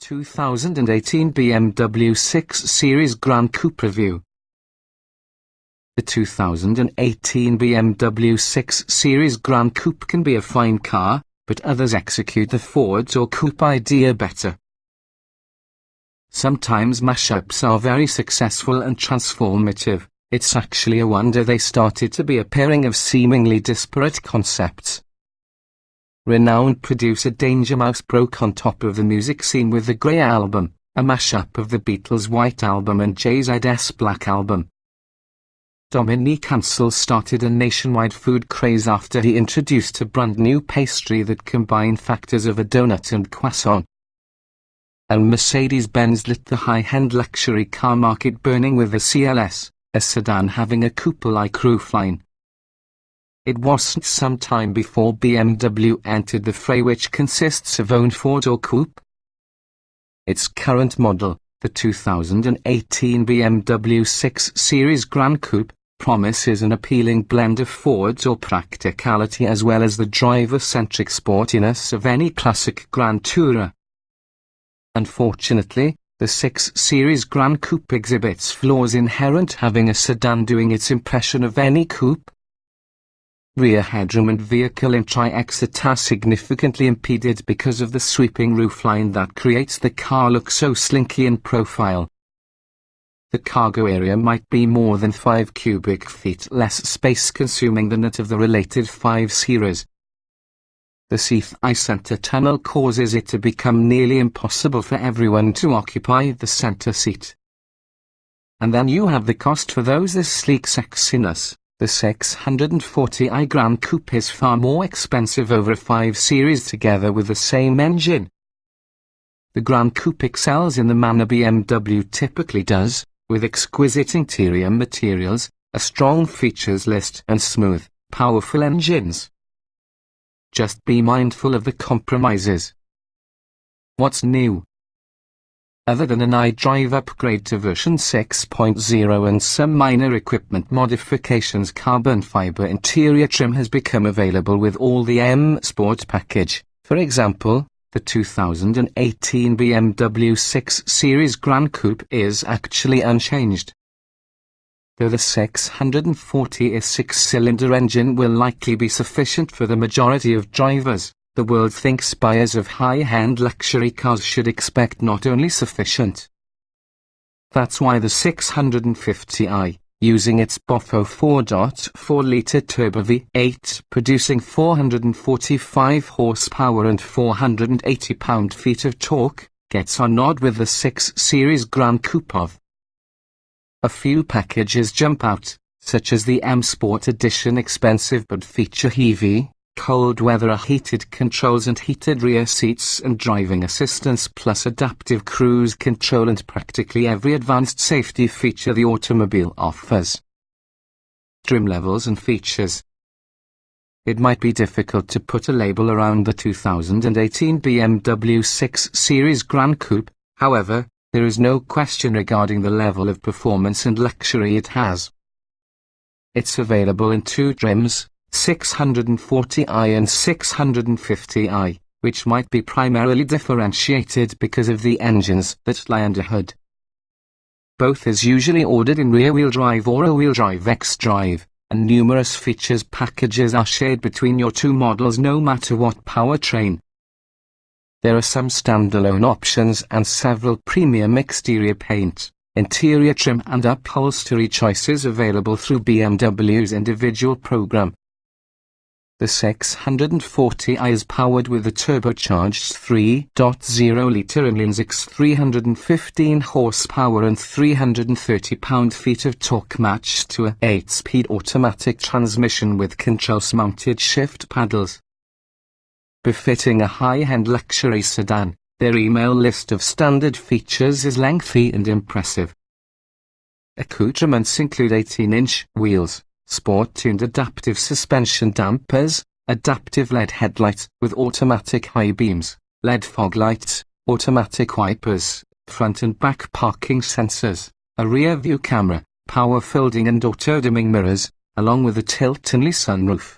2018 BMW 6 Series Gran Coupe review. The 2018 BMW 6 Series Gran Coupe can be a fine car, but others execute the Ford or Coupe idea better. Sometimes mashups are very successful and transformative. It's actually a wonder they started to be a pairing of seemingly disparate concepts. Renowned producer Danger Mouse broke on top of the music scene with the Grey Album, a mashup of the Beatles' White Album and Jay-Z's Black Album. Dominique Ansel started a nationwide food craze after he introduced a brand new pastry that combined factors of a donut and croissant. And Mercedes-Benz lit the high-end luxury car market burning with the CLS, a sedan having a coupe-like roofline. It wasn't some time before BMW entered the fray, which consists of own Ford or Coupe. Its current model, the 2018 BMW 6 Series Gran Coupe, promises an appealing blend of Ford or practicality as well as the driver-centric sportiness of any classic Grand Tourer. Unfortunately, the 6 Series Gran Coupe exhibits flaws inherent, having a sedan doing its impression of any coupe. Rear headroom and vehicle interior are significantly impeded because of the sweeping roofline that creates the car look so slinky in profile. The cargo area might be more than 5 cubic feet less space-consuming than that of the related 5 Series. The CFI center tunnel causes it to become nearly impossible for everyone to occupy the center seat. And then you have the cost for those this sleek sexiness. The 640i Gran Coupe is far more expensive over a 5 Series together with the same engine. The Gran Coupe excels in the manner BMW typically does, with exquisite interior materials, a strong features list and smooth, powerful engines. Just be mindful of the compromises. What's new? Other than an iDrive upgrade to version 6.0 and some minor equipment modifications, carbon fiber interior trim has become available with all the M Sport package. For example, the 2018 BMW 6 Series Gran Coupe is actually unchanged. Though the 640i 6-cylinder engine will likely be sufficient for the majority of drivers, the world thinks buyers of high-end luxury cars should expect not only sufficient. That's why the 650i, using its Bofo 4.4-litre turbo V8 producing 445 horsepower and 480 pound-feet of torque, gets a nod with the 6 Series Gran Coupe of. A few packages jump out, such as the M Sport Edition expensive but feature-heavy, cold weather heated controls and heated rear seats and driving assistance plus adaptive cruise control and practically every advanced safety feature the automobile offers. Trim levels and features. It might be difficult to put a label around the 2018 BMW 6 Series Gran Coupe, however, there is no question regarding the level of performance and luxury it has. It's available in 2 trims, 640i and 650i, which might be primarily differentiated because of the engines that lie under hood. Both is usually ordered in rear-wheel drive or all-wheel drive xDrive, and numerous features packages are shared between your 2 models no matter what powertrain. There are some standalone options and several premium exterior paint, interior trim and upholstery choices available through BMW's individual program. The 640i is powered with a turbocharged 3.0-litre inline 6 315 horsepower and 330 pound-feet of torque matched to a 8-speed automatic transmission with controls-mounted shift paddles. Befitting a high-end luxury sedan, their email list of standard features is lengthy and impressive. Accoutrements include 18-inch wheels, sport-tuned adaptive suspension dampers, adaptive LED headlights with automatic high beams, LED fog lights, automatic wipers, front and back parking sensors, a rear view camera, power folding and auto-dimming mirrors, along with a tilt-only sunroof.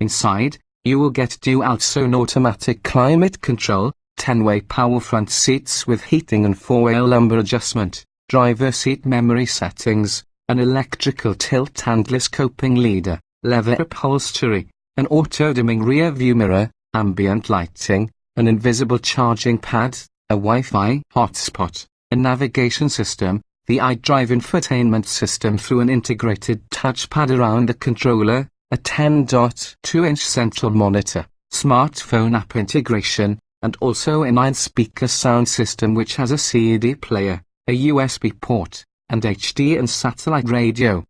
Inside, you will get dual zone automatic climate control, 10-way power front seats with heating and 4-way lumbar adjustment, driver seat memory settings, an electrical tilt handless coping leader, leather upholstery, an auto-dimming rear view mirror, ambient lighting, an invisible charging pad, a Wi-Fi hotspot, a navigation system, the iDrive infotainment system through an integrated touchpad around the controller, a 10.2-inch central monitor, smartphone app integration, and also a 9-speaker sound system which has a CD player, a USB port, and HD and satellite radio.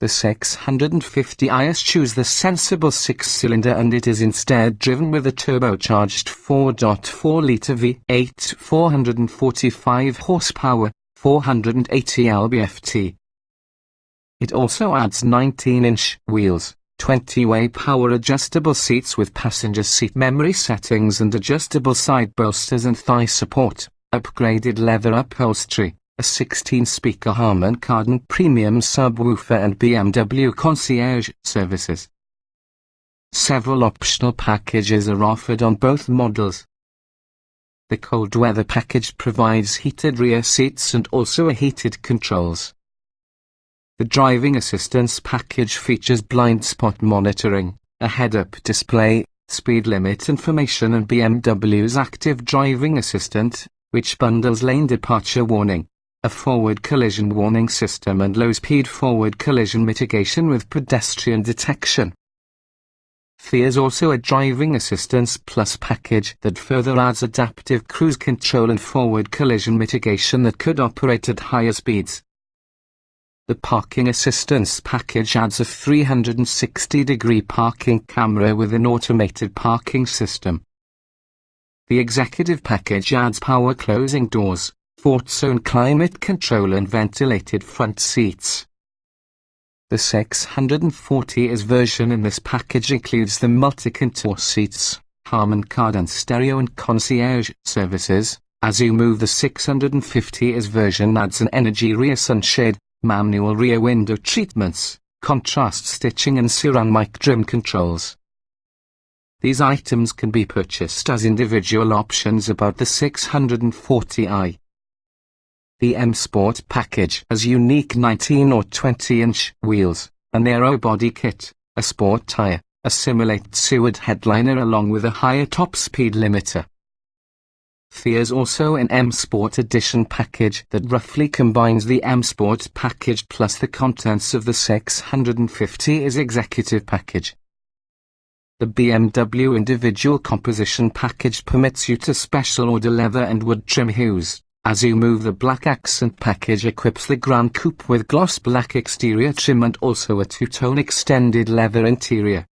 The 650 eschews the sensible 6-cylinder and it is instead driven with a turbocharged 4.4-litre V8 445 horsepower, 480 lb-ft. It also adds 19-inch wheels, 20-way power adjustable seats with passenger seat memory settings and adjustable side bolsters and thigh support, upgraded leather upholstery, a 16-speaker Harman Kardon premium subwoofer and BMW concierge services. Several optional packages are offered on both models. The cold weather package provides heated rear seats and also a heated controls. The driving assistance package features blind spot monitoring, a head-up display, speed limit information and BMW's active driving assistant, which bundles lane departure warning, a forward collision warning system and low-speed forward collision mitigation with pedestrian detection. There's also a driving assistance plus package that further adds adaptive cruise control and forward collision mitigation that could operate at higher speeds. The parking assistance package adds a 360-degree parking camera with an automated parking system. The executive package adds power closing doors, fourth-zone climate control and ventilated front seats. The 640S version in this package includes the multi-contour seats, Harman Kardon stereo and concierge services. As you move, the 650S version adds an energy rear sunshade, manual rear window treatments, contrast stitching and ceramic trim controls. These items can be purchased as individual options about the 640i. The M Sport package has unique 19 or 20-inch wheels, an aero body kit, a sport tire, a simulated Seward headliner along with a higher top speed limiter. There's also an M Sport Edition package that roughly combines the M Sport package plus the contents of the 650's executive package. The BMW individual composition package permits you to special order leather and wood trim hues. As you move, the black accent package equips the Gran Coupe with gloss black exterior trim and also a two-tone extended leather interior.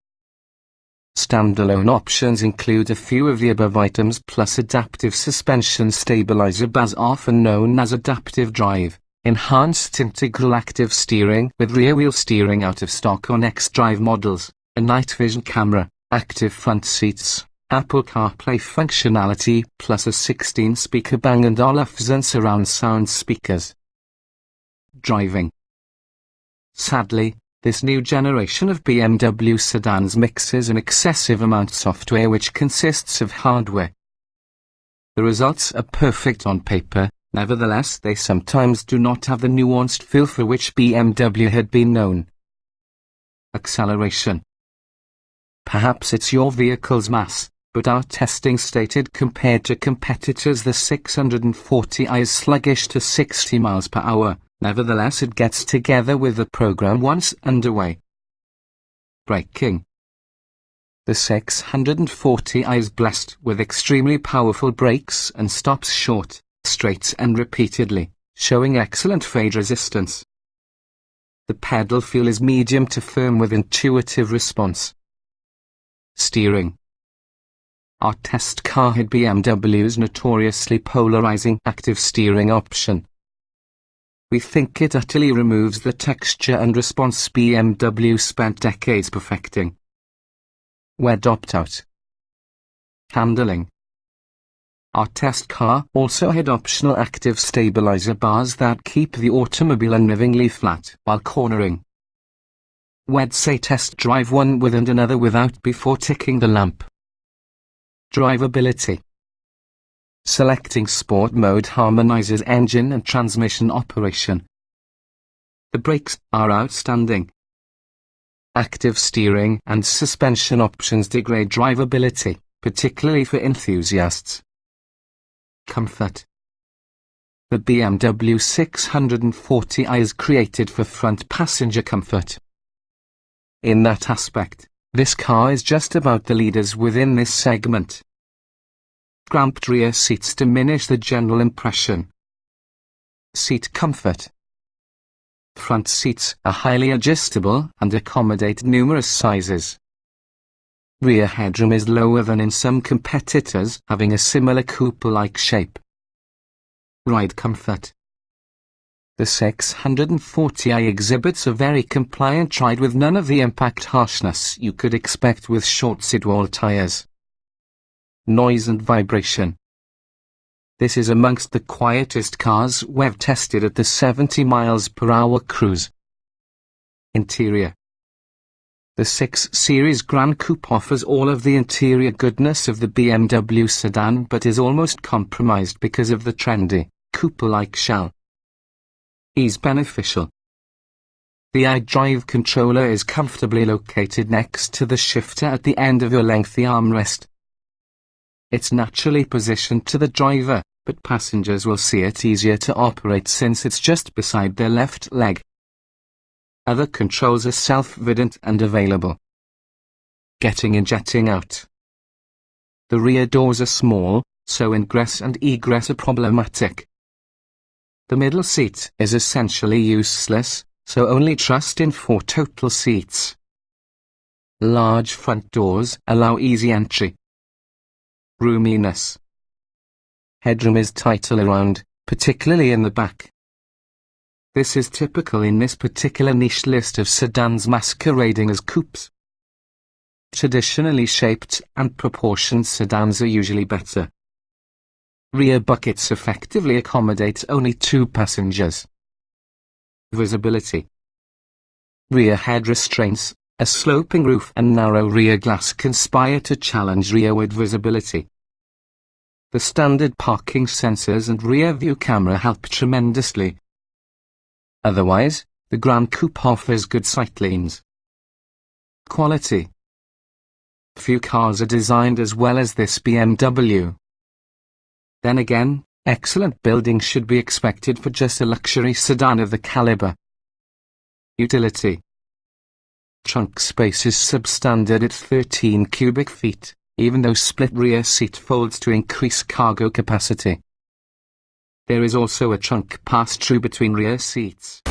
Standalone options include a few of the above items plus adaptive suspension stabilizer BAS, often known as adaptive drive, enhanced integral active steering with rear wheel steering out of stock on X-Drive models, a night vision camera, active front seats, Apple CarPlay functionality plus a 16-speaker Bang & Olufsen surround sound speakers. Driving. Sadly, this new generation of BMW sedans mixes an excessive amount of software which consists of hardware. The results are perfect on paper, nevertheless they sometimes do not have the nuanced feel for which BMW had been known. Acceleration. Perhaps it's your vehicle's mass, but our testing stated compared to competitors the 640i is sluggish to 60 miles per hour. Nevertheless it gets together with the program once underway. Braking. The 640i is blessed with extremely powerful brakes and stops short, straight and repeatedly, showing excellent fade resistance. The pedal feel is medium to firm with intuitive response. Steering. Our test car had BMW's notoriously polarizing active steering option. We think it utterly removes the texture and response BMW spent decades perfecting. Wed opt-out. Handling. Our test car also had optional active stabilizer bars that keep the automobile unmovingly flat while cornering. Wed say test drive one with and another without before ticking the lamp. Driveability. Selecting Sport mode harmonizes engine and transmission operation. The brakes are outstanding. Active steering and suspension options degrade drivability, particularly for enthusiasts. Comfort. The BMW 640i is created for front passenger comfort. In that aspect, this car is just about the leaders within this segment. Cramped rear seats diminish the general impression. Seat comfort. Front seats are highly adjustable and accommodate numerous sizes. Rear headroom is lower than in some competitors, having a similar coupe-like shape. Ride comfort. The 640i exhibits a very compliant ride with none of the impact harshness you could expect with short sidewall tires. Noise and vibration. This is amongst the quietest cars we've tested at the 70 miles per hour cruise. Interior. The 6 Series Gran Coupe offers all of the interior goodness of the BMW sedan but is almost compromised because of the trendy, coupe-like shell. Ease beneficial. The iDrive controller is comfortably located next to the shifter at the end of your lengthy armrest. It's naturally positioned to the driver, but passengers will see it easier to operate since it's just beside their left leg. Other controls are self-evident and available. Getting and jetting out. The rear doors are small, so ingress and egress are problematic. The middle seat is essentially useless, so only trust in 4 total seats. Large front doors allow easy entry. Roominess. Headroom is tight all around, particularly in the back. This is typical in this particular niche list of sedans masquerading as coupes. Traditionally shaped and proportioned sedans are usually better. Rear buckets effectively accommodate only 2 passengers. Visibility. Rear head restraints, a sloping roof and narrow rear glass conspire to challenge rearward visibility. The standard parking sensors and rear view camera help tremendously. Otherwise, the Gran Coupe offers good sightlines. Quality. Few cars are designed as well as this BMW. Then again, excellent building should be expected for just a luxury sedan of the caliber. Utility. Trunk space is substandard at 13 cubic feet, even though split rear seat folds to increase cargo capacity. There is also a trunk pass-through between rear seats.